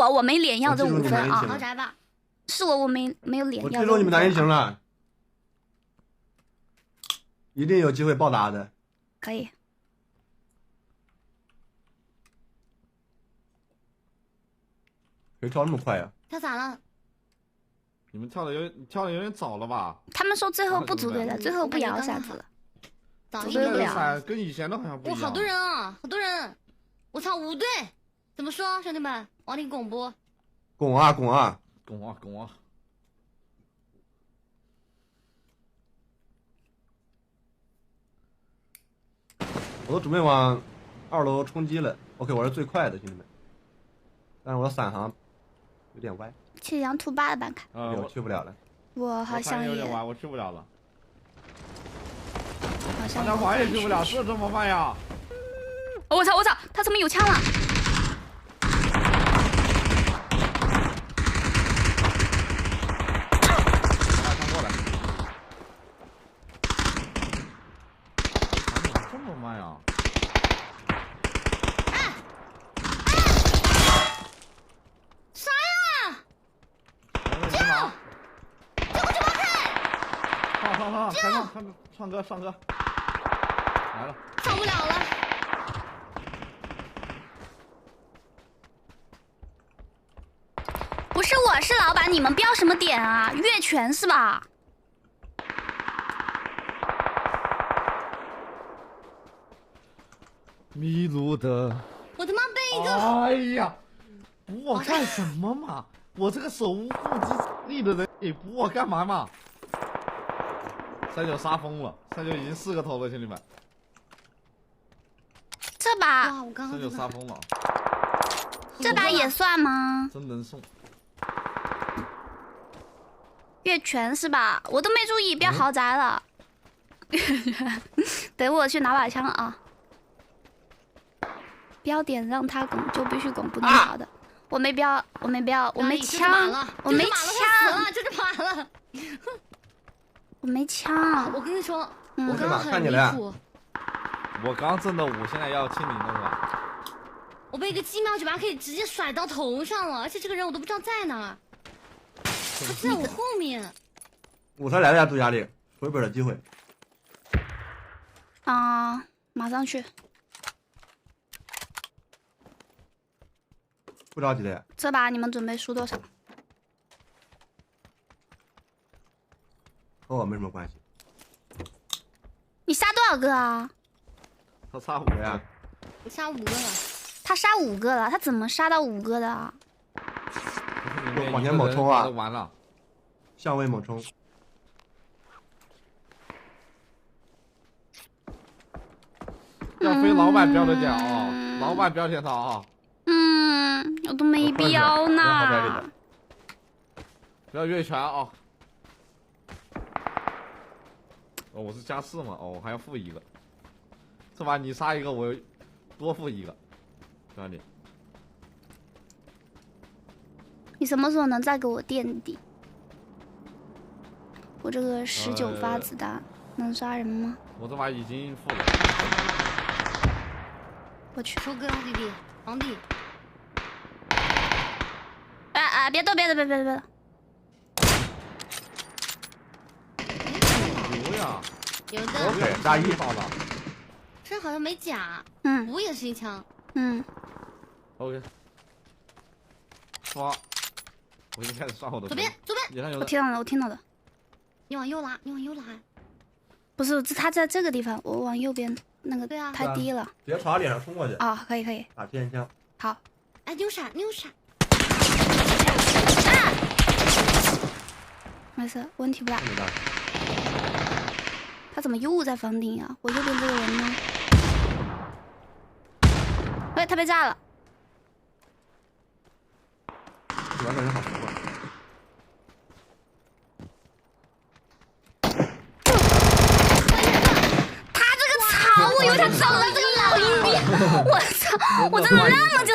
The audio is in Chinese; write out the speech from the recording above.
我没脸要这5分啊！豪宅吧，是我没有脸要。我记住你们打赢行了，一定有机会报答的。可以。谁跳那么快呀？跳咋了？你们跳的有点早了吧？他们说最后不组队了，最后不摇骰子了。组队不了。跟以前的好像不一样。哇，好多人啊，好多人！我操，5队，怎么说，兄弟们？往里拱不？拱啊拱啊拱啊拱啊！我都准备往2楼冲击了。OK， 我是最快的，兄弟们。但是我的伞好像有点歪。去羊兔8的板卡。我去不了了。我好像也有点歪，我去不了了。好像大家玩也去不了，这怎么办呀？我操！他怎么有枪了？过来！这么慢呀？啥呀？救！上车！来了。上不了了。不是，我是老板，你们标什么点啊？月全是吧？迷路的。我他妈被一个。哎呀，补我干什么嘛？我这个手无缚鸡之力的人，你补我干嘛嘛？39杀疯了，39已经4个头了，兄弟们。这把。哇，我刚刚。39杀疯了。这把也算吗？真能送。月全是吧？我都没注意标豪宅了。等我去拿把枪啊！标点让他拱就必须拱，不能跑的。我没标，我没枪，我没枪，这只马了。我没枪。我跟你说，我刚刚很离谱。我刚挣的5，现在要清零了是吧？我被一个鸡瞄9把可以直接甩到头上了，而且这个人我都不知道在哪儿，他在我后面。5才来了呀，杜佳丽，回本的机会。啊，马上去。不着急的呀。这把你们准备输多少？和我没什么关系。你杀多少个啊？他杀5个呀。我杀5个了。他杀5个了，他怎么杀到5个的啊？往前猛冲啊！完了，向位猛冲。要飞老板标的点啊！老板标点他啊！我都没标呢。不要越权啊！哦，我是加4嘛，哦，我还要负1个。这把你杀1个，我多负1个。兄弟，你什么时候能再给我垫底？我这个19发子弹能杀人吗？我这把已经负了。我去，收割弟弟，皇帝。别动！有呀，有的。我给大1好了。这好像没甲。补也是一枪。OK。刷。我已经开始刷我的。左边。我听到了。你往右拉。不是，他在这个地方，我往右边那个太低了。直接朝他脸上冲过去。啊，可以。打天枪。好。哎，扭闪。没事，问题不大。他怎么又在房顶啊？我右边这个人呢？哎，他被炸了。玩的人好熟啊。他这个草，我以为他走了这个老阴逼，我操！我真的那么久